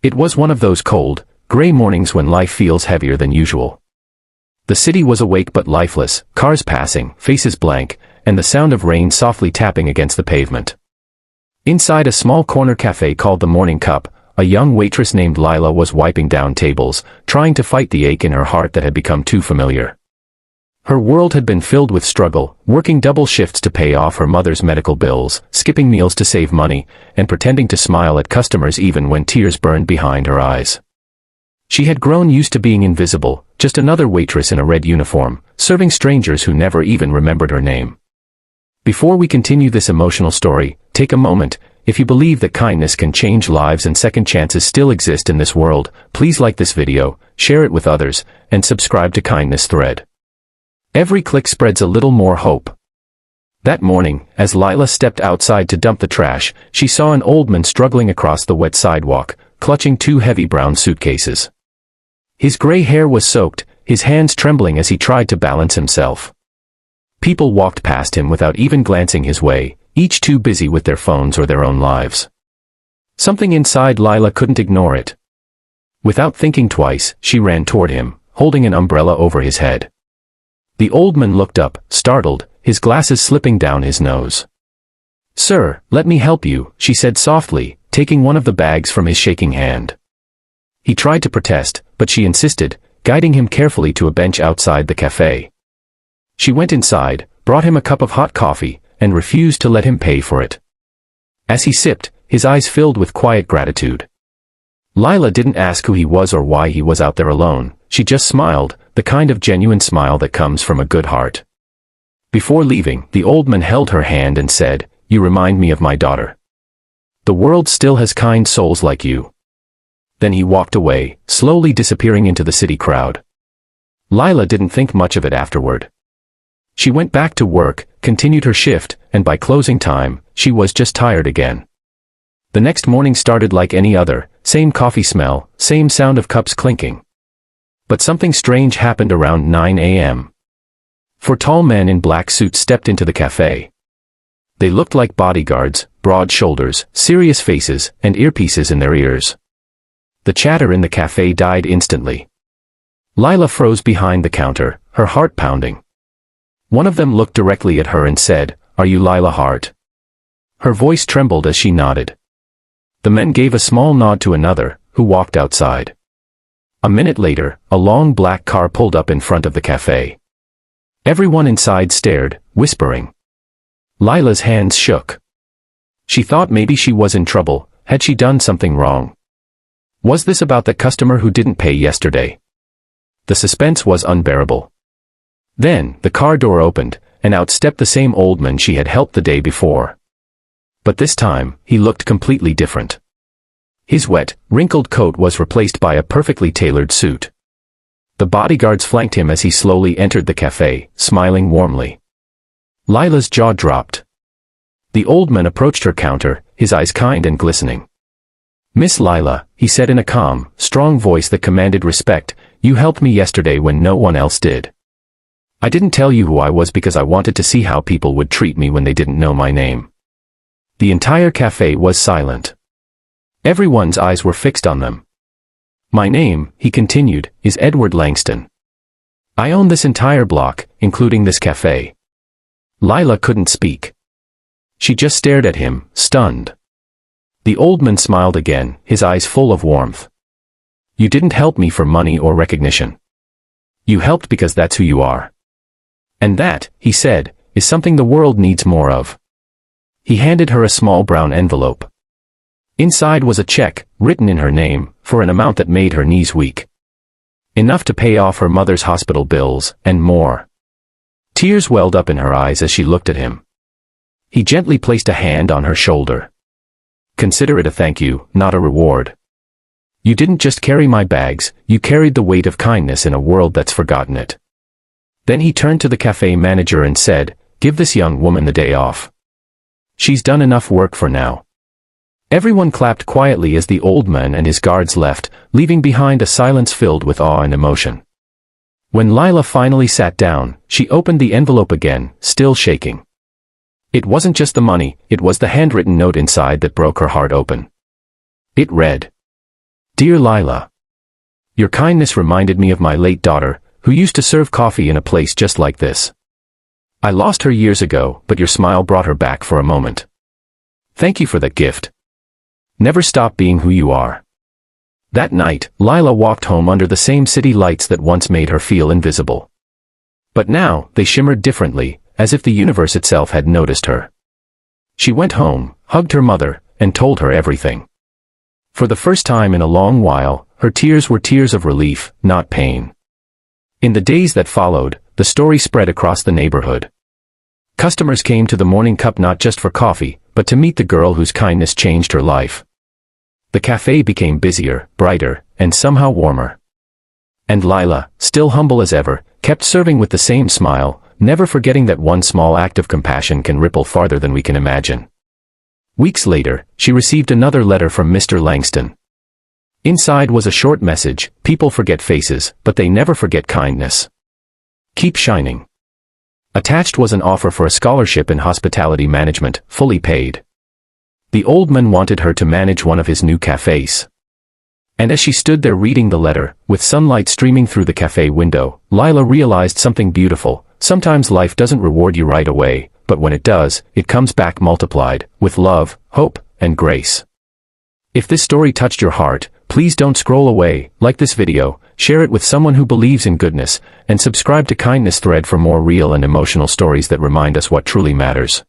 It was one of those cold, gray mornings when life feels heavier than usual. The city was awake but lifeless, cars passing, faces blank, and the sound of rain softly tapping against the pavement. Inside a small corner cafe called the Morning Cup, a young waitress named Lila was wiping down tables, trying to fight the ache in her heart that had become too familiar. Her world had been filled with struggle, working double shifts to pay off her mother's medical bills, skipping meals to save money, and pretending to smile at customers even when tears burned behind her eyes. She had grown used to being invisible, just another waitress in a red uniform, serving strangers who never even remembered her name. Before we continue this emotional story, take a moment. If you believe that kindness can change lives and second chances still exist in this world, please like this video, share it with others, and subscribe to Kindness Thread. Every click spreads a little more hope. That morning, as Lila stepped outside to dump the trash, she saw an old man struggling across the wet sidewalk, clutching two heavy brown suitcases. His gray hair was soaked, his hands trembling as he tried to balance himself. People walked past him without even glancing his way, each too busy with their phones or their own lives. Something inside Lila couldn't ignore it. Without thinking twice, she ran toward him, holding an umbrella over his head. The old man looked up, startled, his glasses slipping down his nose. "Sir, let me help you," she said softly, taking one of the bags from his shaking hand. He tried to protest, but she insisted, guiding him carefully to a bench outside the cafe. She went inside, brought him a cup of hot coffee, and refused to let him pay for it. As he sipped, his eyes filled with quiet gratitude. Lila didn't ask who he was or why he was out there alone, she just smiled, the kind of genuine smile that comes from a good heart. Before leaving, the old man held her hand and said, "You remind me of my daughter. The world still has kind souls like you." Then he walked away, slowly disappearing into the city crowd. Lila didn't think much of it afterward. She went back to work, continued her shift, and by closing time, she was just tired again. The next morning started like any other, same coffee smell, same sound of cups clinking. But something strange happened around 9 a.m. Four tall men in black suits stepped into the cafe. They looked like bodyguards, broad shoulders, serious faces, and earpieces in their ears. The chatter in the cafe died instantly. Lila froze behind the counter, her heart pounding. One of them looked directly at her and said, "Are you Lila Hart?" Her voice trembled as she nodded. The men gave a small nod to another, who walked outside. A minute later, a long black car pulled up in front of the cafe. Everyone inside stared, whispering. Lila's hands shook. She thought maybe she was in trouble. Had she done something wrong? Was this about the customer who didn't pay yesterday? The suspense was unbearable. Then, the car door opened, and out stepped the same old man she had helped the day before. But this time, he looked completely different. His wet, wrinkled coat was replaced by a perfectly tailored suit. The bodyguards flanked him as he slowly entered the cafe, smiling warmly. Lila's jaw dropped. The old man approached her counter, his eyes kind and glistening. "Miss Lila," he said in a calm, strong voice that commanded respect, "you helped me yesterday when no one else did. I didn't tell you who I was because I wanted to see how people would treat me when they didn't know my name." The entire cafe was silent. Everyone's eyes were fixed on them. "My name," he continued, "is Edward Langston. I own this entire block, including this cafe." Lila couldn't speak. She just stared at him, stunned. The old man smiled again, his eyes full of warmth. "You didn't help me for money or recognition. You helped because that's who you are. And that," he said, "is something the world needs more of." He handed her a small brown envelope. Inside was a check, written in her name, for an amount that made her knees weak. Enough to pay off her mother's hospital bills, and more. Tears welled up in her eyes as she looked at him. He gently placed a hand on her shoulder. "Consider it a thank you, not a reward. You didn't just carry my bags, you carried the weight of kindness in a world that's forgotten it." Then he turned to the cafe manager and said, "Give this young woman the day off. She's done enough work for now." Everyone clapped quietly as the old man and his guards left, leaving behind a silence filled with awe and emotion. When Lila finally sat down, she opened the envelope again, still shaking. It wasn't just the money, it was the handwritten note inside that broke her heart open. It read, Dear Lila, your kindness reminded me of my late daughter, who used to serve coffee in a place just like this. I lost her years ago, but your smile brought her back for a moment. Thank you for that gift. Never stop being who you are. That night, Lila walked home under the same city lights that once made her feel invisible. But now, they shimmered differently, as if the universe itself had noticed her. She went home, hugged her mother, and told her everything. For the first time in a long while, her tears were tears of relief, not pain. In the days that followed, the story spread across the neighborhood. Customers came to the morning cup not just for coffee, but to meet the girl whose kindness changed her life. The cafe became busier, brighter, and somehow warmer. And Lila, still humble as ever, kept serving with the same smile, never forgetting that one small act of compassion can ripple farther than we can imagine. Weeks later, she received another letter from Mr. Langston. Inside was a short message: people forget faces, but they never forget kindness. Keep shining. Attached was an offer for a scholarship in hospitality management, fully paid. The old man wanted her to manage one of his new cafes. And as she stood there reading the letter, with sunlight streaming through the cafe window, Lila realized something beautiful. Sometimes life doesn't reward you right away, but when it does, it comes back multiplied, with love, hope, and grace. If this story touched your heart, please don't scroll away, like this video, share it with someone who believes in goodness, and subscribe to Kindness Thread for more real and emotional stories that remind us what truly matters.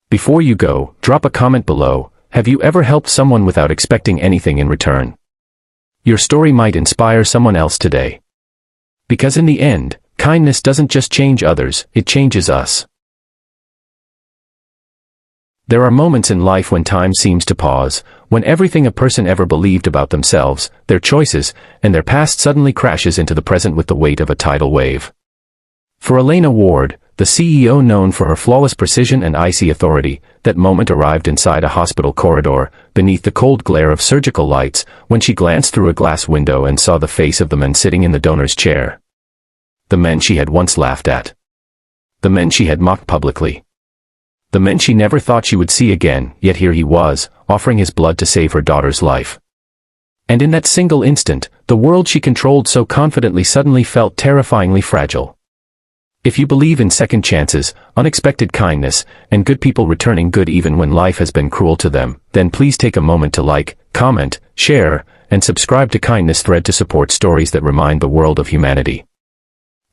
Before you go, drop a comment below. Have you ever helped someone without expecting anything in return? Your story might inspire someone else today. Because in the end, kindness doesn't just change others, it changes us. There are moments in life when time seems to pause, when everything a person ever believed about themselves, their choices, and their past suddenly crashes into the present with the weight of a tidal wave. For Elena Ward, the CEO known for her flawless precision and icy authority, that moment arrived inside a hospital corridor, beneath the cold glare of surgical lights, when she glanced through a glass window and saw the face of the man sitting in the donor's chair. The man she had once laughed at. The man she had mocked publicly. The man she never thought she would see again, yet here he was, offering his blood to save her daughter's life. And in that single instant, the world she controlled so confidently suddenly felt terrifyingly fragile. If you believe in second chances, unexpected kindness, and good people returning good even when life has been cruel to them, then please take a moment to like, comment, share, and subscribe to Kindness Thread to support stories that remind the world of humanity.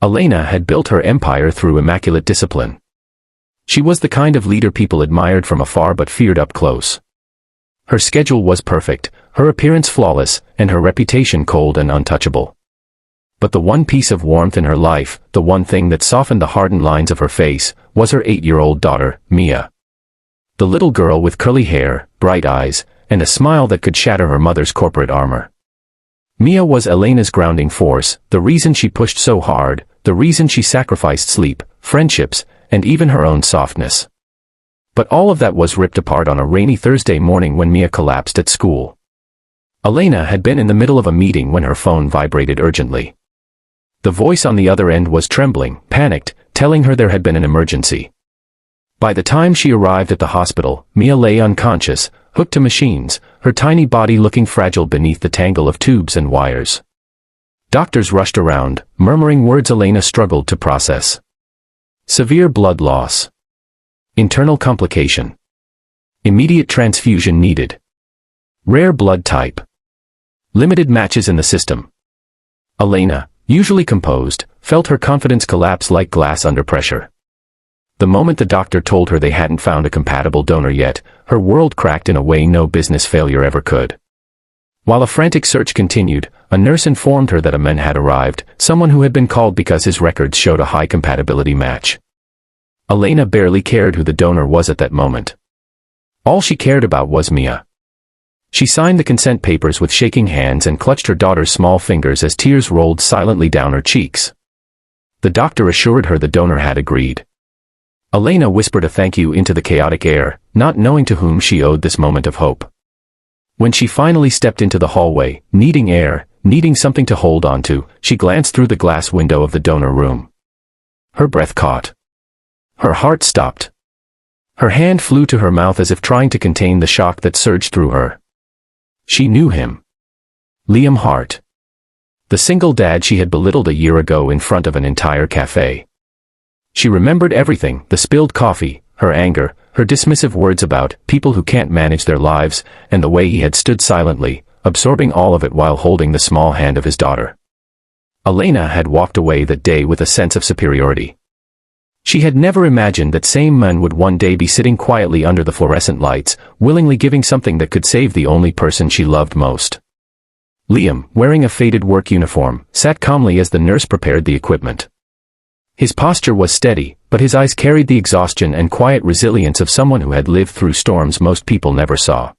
Elena had built her empire through immaculate discipline. She was the kind of leader people admired from afar but feared up close. Her schedule was perfect, her appearance flawless, and her reputation cold and untouchable. But the one piece of warmth in her life, the one thing that softened the hardened lines of her face, was her 8-year-old daughter, Mia. The little girl with curly hair, bright eyes, and a smile that could shatter her mother's corporate armor. Mia was Elena's grounding force, the reason she pushed so hard, the reason she sacrificed sleep, friendships, and even her own softness. But all of that was ripped apart on a rainy Thursday morning when Mia collapsed at school. Elena had been in the middle of a meeting when her phone vibrated urgently. The voice on the other end was trembling, panicked, telling her there had been an emergency. By the time she arrived at the hospital, Mia lay unconscious, hooked to machines, her tiny body looking fragile beneath the tangle of tubes and wires. Doctors rushed around, murmuring words Elena struggled to process. Severe blood loss. Internal complication. Immediate transfusion needed. Rare blood type. Limited matches in the system. Elena, usually composed, felt her confidence collapse like glass under pressure. The moment the doctor told her they hadn't found a compatible donor yet, her world cracked in a way no business failure ever could. While a frantic search continued, a nurse informed her that a man had arrived, someone who had been called because his records showed a high compatibility match. Elena barely cared who the donor was at that moment. All she cared about was Mia. She signed the consent papers with shaking hands and clutched her daughter's small fingers as tears rolled silently down her cheeks. The doctor assured her the donor had agreed. Elena whispered a thank you into the chaotic air, not knowing to whom she owed this moment of hope. When she finally stepped into the hallway, needing air, needing something to hold on to, she glanced through the glass window of the donor room. Her breath caught. Her heart stopped. Her hand flew to her mouth as if trying to contain the shock that surged through her. She knew him. Liam Hart. The single dad she had belittled a year ago in front of an entire cafe. She remembered everything, the spilled coffee, her anger, her dismissive words about people who can't manage their lives, and the way he had stood silently, absorbing all of it while holding the small hand of his daughter. Elena had walked away that day with a sense of superiority. She had never imagined that same men would one day be sitting quietly under the fluorescent lights, willingly giving something that could save the only person she loved most. Liam, wearing a faded work uniform, sat calmly as the nurse prepared the equipment. His posture was steady, but his eyes carried the exhaustion and quiet resilience of someone who had lived through storms most people never saw.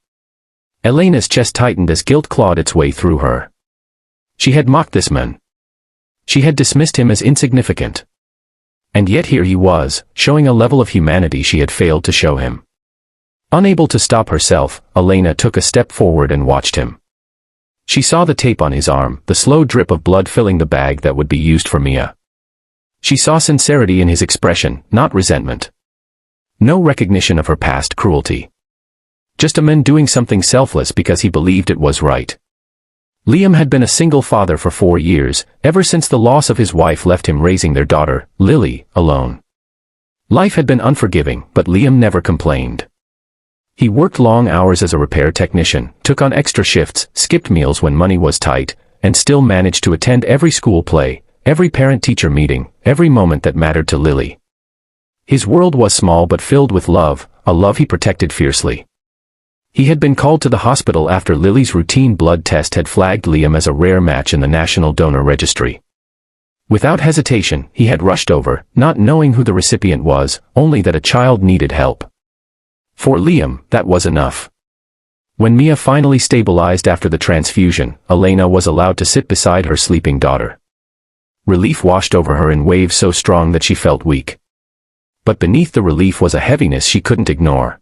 Elena's chest tightened as guilt clawed its way through her. She had mocked this man. She had dismissed him as insignificant. And yet here he was, showing a level of humanity she had failed to show him. Unable to stop herself, Elena took a step forward and watched him. She saw the tape on his arm, the slow drip of blood filling the bag that would be used for Mia. She saw sincerity in his expression, not resentment. No recognition of her past cruelty. Just a man doing something selfless because he believed it was right. Liam had been a single father for 4 years, ever since the loss of his wife left him raising their daughter, Lily, alone. Life had been unforgiving, but Liam never complained. He worked long hours as a repair technician, took on extra shifts, skipped meals when money was tight, and still managed to attend every school play, every parent-teacher meeting, every moment that mattered to Lily. His world was small but filled with love, a love he protected fiercely. He had been called to the hospital after Lily's routine blood test had flagged Liam as a rare match in the National Donor Registry. Without hesitation, he had rushed over, not knowing who the recipient was, only that a child needed help. For Liam, that was enough. When Mia finally stabilized after the transfusion, Elena was allowed to sit beside her sleeping daughter. Relief washed over her in waves so strong that she felt weak. But beneath the relief was a heaviness she couldn't ignore.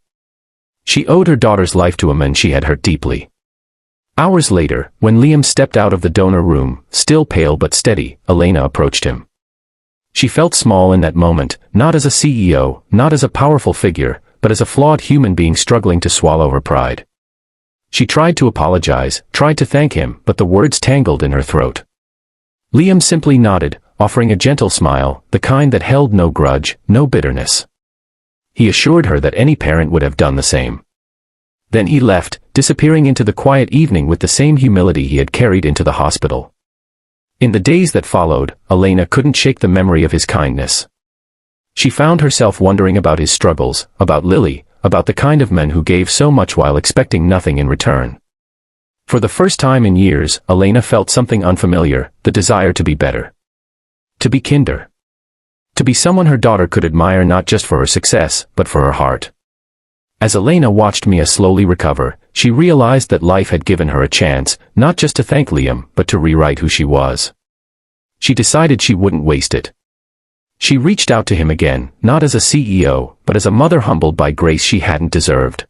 She owed her daughter's life to a man she had hurt deeply. Hours later, when Liam stepped out of the donor room, still pale but steady, Elena approached him. She felt small in that moment, not as a CEO, not as a powerful figure, but as a flawed human being struggling to swallow her pride. She tried to apologize, tried to thank him, but the words tangled in her throat. Liam simply nodded, offering a gentle smile, the kind that held no grudge, no bitterness. He assured her that any parent would have done the same. Then he left, disappearing into the quiet evening with the same humility he had carried into the hospital. In the days that followed, Elena couldn't shake the memory of his kindness. She found herself wondering about his struggles, about Lily, about the kind of men who gave so much while expecting nothing in return. For the first time in years, Elena felt something unfamiliar, the desire to be better. To be kinder. To be someone her daughter could admire not just for her success, but for her heart. As Elena watched Mia slowly recover, she realized that life had given her a chance, not just to thank Liam, but to rewrite who she was. She decided she wouldn't waste it. She reached out to him again, not as a CEO, but as a mother humbled by grace she hadn't deserved.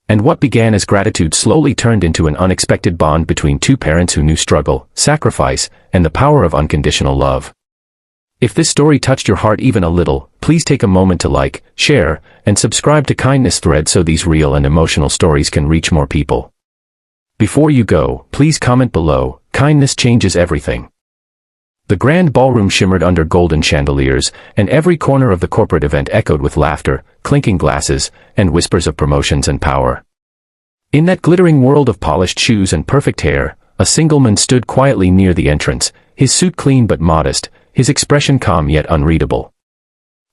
And what began as gratitude slowly turned into an unexpected bond between two parents who knew struggle, sacrifice, and the power of unconditional love. If this story touched your heart even a little, please take a moment to like, share, and subscribe to Kindness Thread so these real and emotional stories can reach more people. Before you go, please comment below, kindness changes everything. The grand ballroom shimmered under golden chandeliers, and every corner of the corporate event echoed with laughter, clinking glasses, and whispers of promotions and power. In that glittering world of polished shoes and perfect hair, a single man stood quietly near the entrance, his suit clean but modest, his expression calm yet unreadable.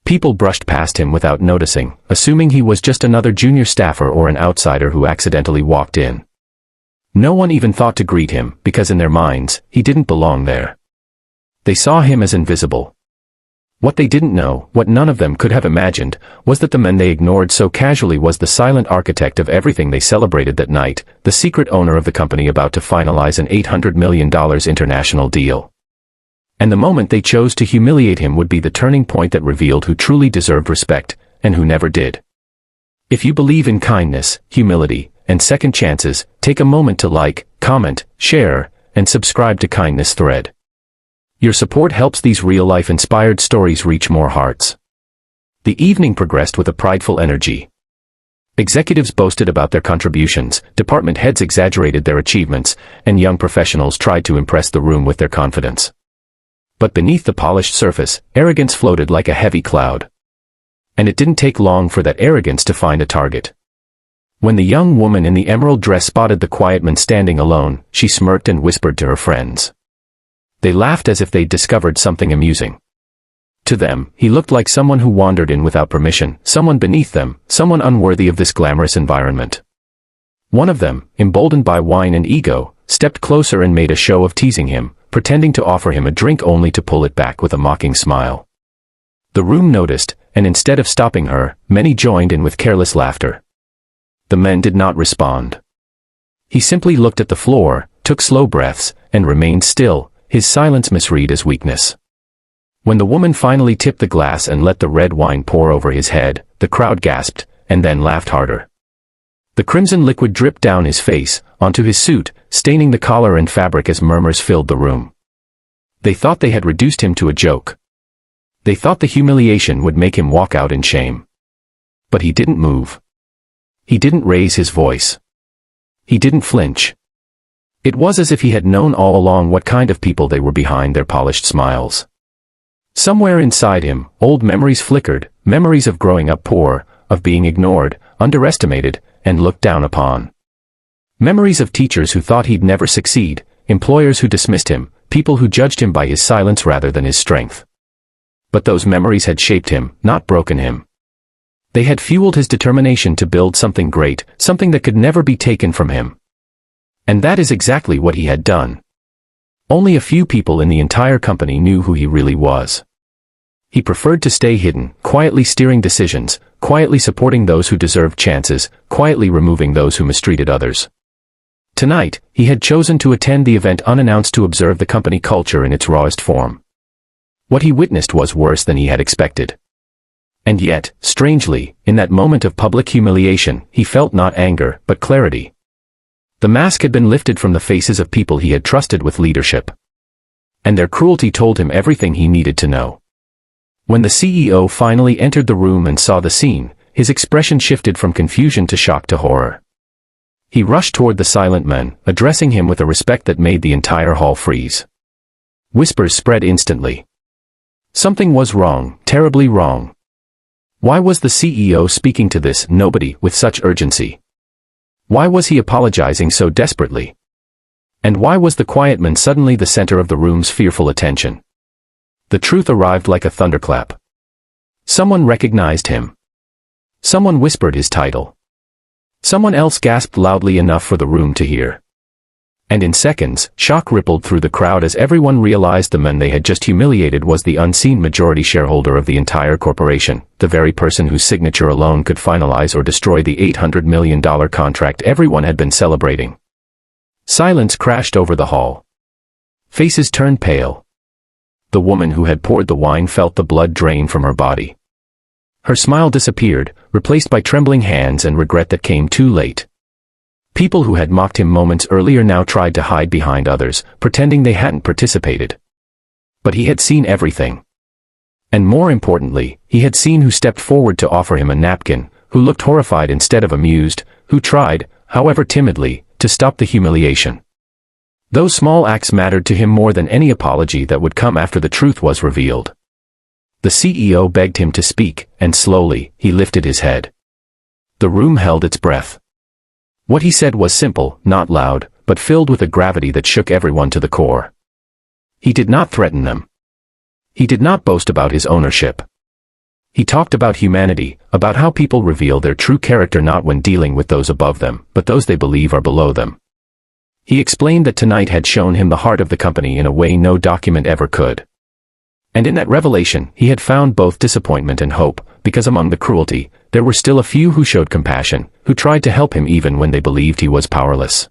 People brushed past him without noticing, assuming he was just another junior staffer or an outsider who accidentally walked in. No one even thought to greet him, because in their minds, he didn't belong there. They saw him as invisible. What they didn't know, what none of them could have imagined, was that the man they ignored so casually was the silent architect of everything they celebrated that night, the secret owner of the company about to finalize an $800 million international deal. And the moment they chose to humiliate him would be the turning point that revealed who truly deserved respect, and who never did. If you believe in kindness, humility, and second chances, take a moment to like, comment, share, and subscribe to Kindness Thread. Your support helps these real-life inspired stories reach more hearts. The evening progressed with a prideful energy. Executives boasted about their contributions, department heads exaggerated their achievements, and young professionals tried to impress the room with their confidence. But beneath the polished surface, arrogance floated like a heavy cloud. And it didn't take long for that arrogance to find a target. When the young woman in the emerald dress spotted the quiet man standing alone, she smirked and whispered to her friends. They laughed as if they'd discovered something amusing. To them, he looked like someone who wandered in without permission, someone beneath them, someone unworthy of this glamorous environment. One of them, emboldened by wine and ego, stepped closer and made a show of teasing him, pretending to offer him a drink only to pull it back with a mocking smile. The room noticed, and instead of stopping her, many joined in with careless laughter. The man did not respond. He simply looked at the floor, took slow breaths, and remained still, his silence misread as weakness. When the woman finally tipped the glass and let the red wine pour over his head, the crowd gasped, and then laughed harder. The crimson liquid dripped down his face, onto his suit, staining the collar and fabric as murmurs filled the room. They thought they had reduced him to a joke. They thought the humiliation would make him walk out in shame. But he didn't move. He didn't raise his voice. He didn't flinch. It was as if he had known all along what kind of people they were behind their polished smiles. Somewhere inside him, old memories flickered, memories of growing up poor, of being ignored, underestimated, and looked down upon. Memories of teachers who thought he'd never succeed, employers who dismissed him, people who judged him by his silence rather than his strength. But those memories had shaped him, not broken him. They had fueled his determination to build something great, something that could never be taken from him. And that is exactly what he had done. Only a few people in the entire company knew who he really was. He preferred to stay hidden, quietly steering decisions, quietly supporting those who deserved chances, quietly removing those who mistreated others. Tonight, he had chosen to attend the event unannounced to observe the company culture in its rawest form. What he witnessed was worse than he had expected. And yet, strangely, in that moment of public humiliation, he felt not anger, but clarity. The mask had been lifted from the faces of people he had trusted with leadership. And their cruelty told him everything he needed to know. When the CEO finally entered the room and saw the scene, his expression shifted from confusion to shock to horror. He rushed toward the silent man, addressing him with a respect that made the entire hall freeze. Whispers spread instantly. Something was wrong, terribly wrong. Why was the CEO speaking to this nobody with such urgency? Why was he apologizing so desperately? And why was the quiet man suddenly the center of the room's fearful attention? The truth arrived like a thunderclap. Someone recognized him. Someone whispered his title. Someone else gasped loudly enough for the room to hear. And in seconds, shock rippled through the crowd as everyone realized the man they had just humiliated was the unseen majority shareholder of the entire corporation, the very person whose signature alone could finalize or destroy the $800 million contract everyone had been celebrating. Silence crashed over the hall. Faces turned pale. The woman who had poured the wine felt the blood drain from her body. Her smile disappeared, replaced by trembling hands and regret that came too late. People who had mocked him moments earlier now tried to hide behind others, pretending they hadn't participated. But he had seen everything. And more importantly, he had seen who stepped forward to offer him a napkin, who looked horrified instead of amused, who tried, however timidly, to stop the humiliation. Those small acts mattered to him more than any apology that would come after the truth was revealed. The CEO begged him to speak, and slowly, he lifted his head. The room held its breath. What he said was simple, not loud, but filled with a gravity that shook everyone to the core. He did not threaten them. He did not boast about his ownership. He talked about humanity, about how people reveal their true character not when dealing with those above them, but those they believe are below them. He explained that tonight had shown him the heart of the company in a way no document ever could. And in that revelation, he had found both disappointment and hope, because among the cruelty, there were still a few who showed compassion, who tried to help him even when they believed he was powerless.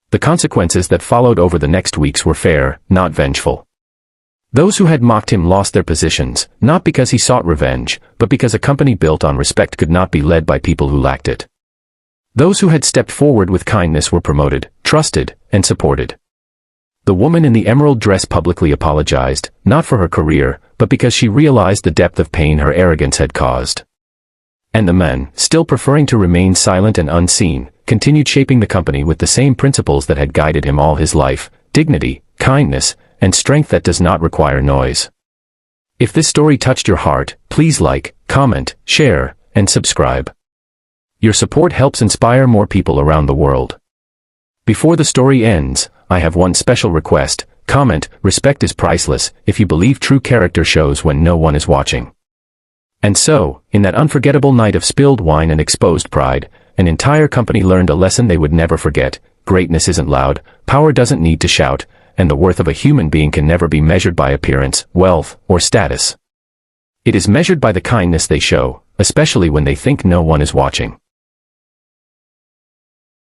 The consequences that followed over the next weeks were fair, not vengeful. Those who had mocked him lost their positions, not because he sought revenge, but because a company built on respect could not be led by people who lacked it. Those who had stepped forward with kindness were promoted, trusted, and supported. The woman in the emerald dress publicly apologized, not for her career, but because she realized the depth of pain her arrogance had caused. And the men, still preferring to remain silent and unseen, continued shaping the company with the same principles that had guided him all his life: dignity, kindness, and strength that does not require noise. If this story touched your heart, please like, comment, share, and subscribe. Your support helps inspire more people around the world. Before the story ends, I have one special request: comment, "Respect is priceless," if you believe true character shows when no one is watching. And so, in that unforgettable night of spilled wine and exposed pride, an entire company learned a lesson they would never forget: greatness isn't loud, power doesn't need to shout, and the worth of a human being can never be measured by appearance, wealth, or status. It is measured by the kindness they show, especially when they think no one is watching.